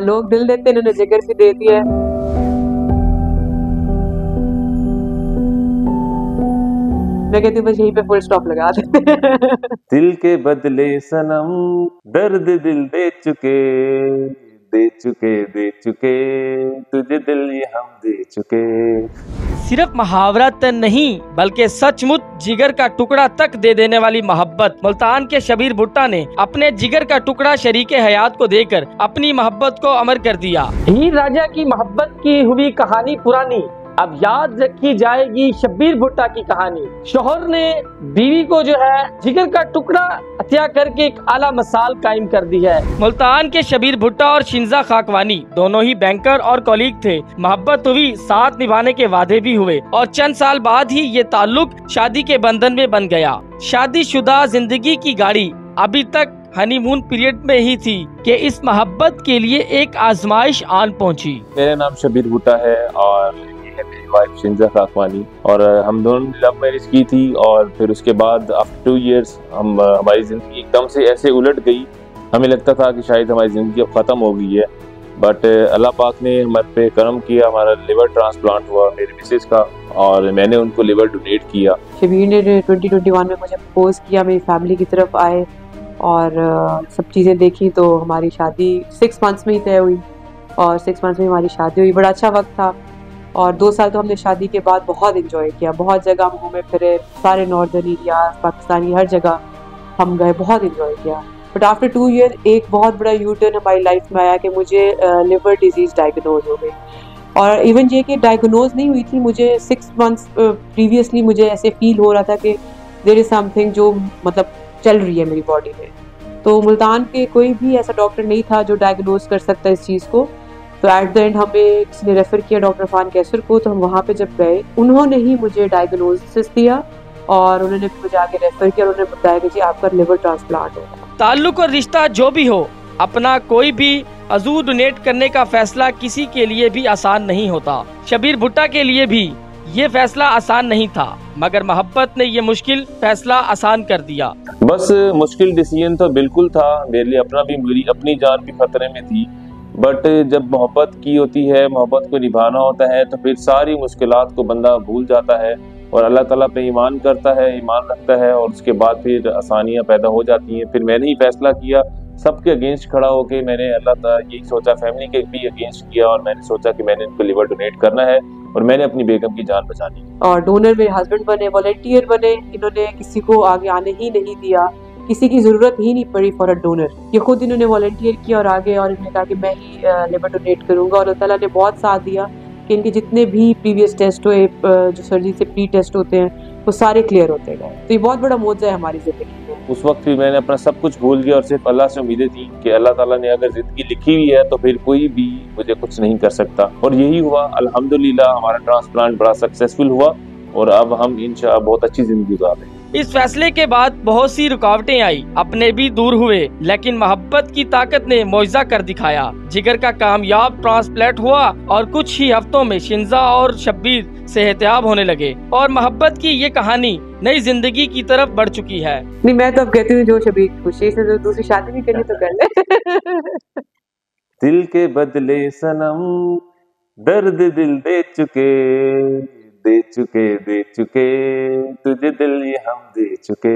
लोग दिल देते हैं, इन्होंने जिगर भी दे दिया है। मैं कहती हूँ बस यहीं पे फुल स्टॉप लगा देते। दिल के बदले सनम दर्द दिल दे चुके तुझे दिल ये हम दे चुके। सिर्फ मुहावरत नहीं बल्कि सचमुच जिगर का टुकड़ा तक दे देने वाली मोहब्बत। मुल्तान के शबीर भुट्टा ने अपने जिगर का टुकड़ा शरीके हयात को देकर अपनी मोहब्बत को अमर कर दिया। हीर राजा की मोहब्बत की हुई कहानी पुरानी, अब याद रखी जाएगी शबीर भुट्टा की कहानी। शोहर ने बीवी को जो है जिगर का टुकड़ा हत्या करके एक आला मिसाल कायम कर दी है। मुल्तान के शबीर भुट्टा और शिंजा खाकवानी दोनों ही बैंकर और कॉलीग थे। मोहब्बत हुई, साथ निभाने के वादे भी हुए और चंद साल बाद ही ये ताल्लुक शादी के बंधन में बन गया। शादीशुदा जिंदगी की गाड़ी अभी तक हनीमून पीरियड में ही थी कि इस मोहब्बत के लिए एक आजमाइश आन पहुंची। मेरा नाम शबीर भुट्टा है और मेरी वाइफ शिंजा खाकवानी, और हम दोनों ने लव मैरिज की थी। और फिर उसके बाद आफ्टर 2 इयर्स हमारी जिंदगी एकदम से ऐसे उलट गई। हमें लगता था कि शायद हमारी जिंदगी अब खत्म हो गई है, बट अल्लाह पाक ने हमारे पे करम किया। हमारा लिवर ट्रांसप्लांट हुआ मेरी मिसेज का, और मैंने उनको लिवर डोनेट किया। शबीर ने 2021 में मुझे प्रपोज किया, मेरी फैमिली की तरफ आए और सब चीज़ें देखी तो हमारी शादी 6 मंथ्स में ही तय हुई और 6 मंथ्स में हमारी शादी हुई। बड़ा अच्छा वक्त था और 2 साल तो हमने शादी के बाद बहुत इंजॉय किया, बहुत जगह हम घूमे फिरे, सारे नॉर्दर्न एरिया पाकिस्तानी हर जगह हम गए, बहुत इंजॉय किया। बट आफ्टर 2 ईयर एक बहुत बड़ा यू टर्न हमारी लाइफ में आया कि मुझे लिवर डिजीज़ डायग्नोज हो गई। और इवन ये कि डायग्नोज नहीं हुई थी, मुझे 6 मंथ्स प्रीवियसली मुझे ऐसे फील हो रहा था कि देयर इज़ समथिंग जो मतलब चल रही है मेरी बॉडी में। तो मुल्तान के कोई भी ऐसा डॉक्टर नहीं था जो डायग्नोज कर सकता इस चीज़ को। तो एट द एंड हमें किसी ने रेफ़र किया डॉक्टर इरफान कैसर को, तो हम वहाँ पे जब गए उन्होंने ही मुझे डायग्नोसिस दिया और उन्होंने मुझे आगे रेफ़र किया और उन्होंने बताया कि जी आपका लिवर ट्रांसप्लांट होगा। ताल्लुक और रिश्ता जो भी हो, अपना कोई भी अज़ू डोनेट करने का फैसला किसी के लिए भी आसान नहीं होता। शबीर भुट्टा के लिए भी ये फैसला आसान नहीं था, मगर मोहब्बत ने ये मुश्किल फैसला आसान कर दिया। बस मुश्किल डिसीजन तो बिल्कुल था मेरे लिए, मेरी अपनी जान भी खतरे में थी। बट जब मोहब्बत की होती है, मोहब्बत को निभाना होता है, तो फिर सारी मुश्किलात को बंदा भूल जाता है और अल्लाह ताला पे ईमान करता है, ईमान रखता है, और उसके बाद फिर आसानियाँ पैदा हो जाती हैं। फिर मैंने ही फैसला किया, सबके अगेंस्ट खड़ा होके मैंने अल्लाह ताला यही सोचा, फैमिली के भी अगेंस्ट किया, और मैंने सोचा कि मैंने इनको लिवर डोनेट करना है और मैंने अपनी बेगम की जान बचानी। और डोनर मेरे हस्बैंड बने, वॉलंटियर बने, इन्होंने किसी को आगे आने ही नहीं दिया, किसी की ज़रूरत ही नहीं पड़ी फॉर अ डोनर। ये खुद इन्होंने वॉलंटियर किया और आगे, और इन्होंने कहा कि मैं ही लिवर डोनेट करूँगा। और अल्लाह ताला ने बहुत साथ दिया कि इनके जितने भी प्रीवियस टेस्ट हुए, जो सर्जरी से प्री टेस्ट होते हैं, वो सारे क्लियर होते गए। तो ये बहुत बड़ा मौजज़ा है हमारी ज़िंदगी में। उस वक्त भी मैंने अपना सब कुछ भूल गया और सिर्फ अल्लाह से उम्मीदें थी कि अल्लाह ताला ने अगर जिंदगी लिखी हुई है तो फिर कोई भी मुझे कुछ नहीं कर सकता। और यही हुआ, अल्हम्दुलिल्लाह हमारा ट्रांसप्लांट बड़ा सक्सेसफुल हुआ और अब हम इंशाअल्लाह बहुत अच्छी जिंदगी गुजार रहे हैं। इस फैसले के बाद बहुत सी रुकावटें आई, अपने भी दूर हुए, लेकिन मोहब्बत की ताकत ने मौजज़ा कर दिखाया। जिगर का कामयाब ट्रांसप्लांट हुआ और कुछ ही हफ्तों में शिंजा और शब्बीर सेहतयाब होने लगे और मोहब्बत की ये कहानी नई जिंदगी की तरफ बढ़ चुकी है। नहीं, मैं तो अब कहती हूँ जो शबीर खुशी से जो दूसरी शादी भी करनी तो कर ले। दिल के बदले सनम दर्द दिल दे चुके तुझे दिल ये हम दे चुके।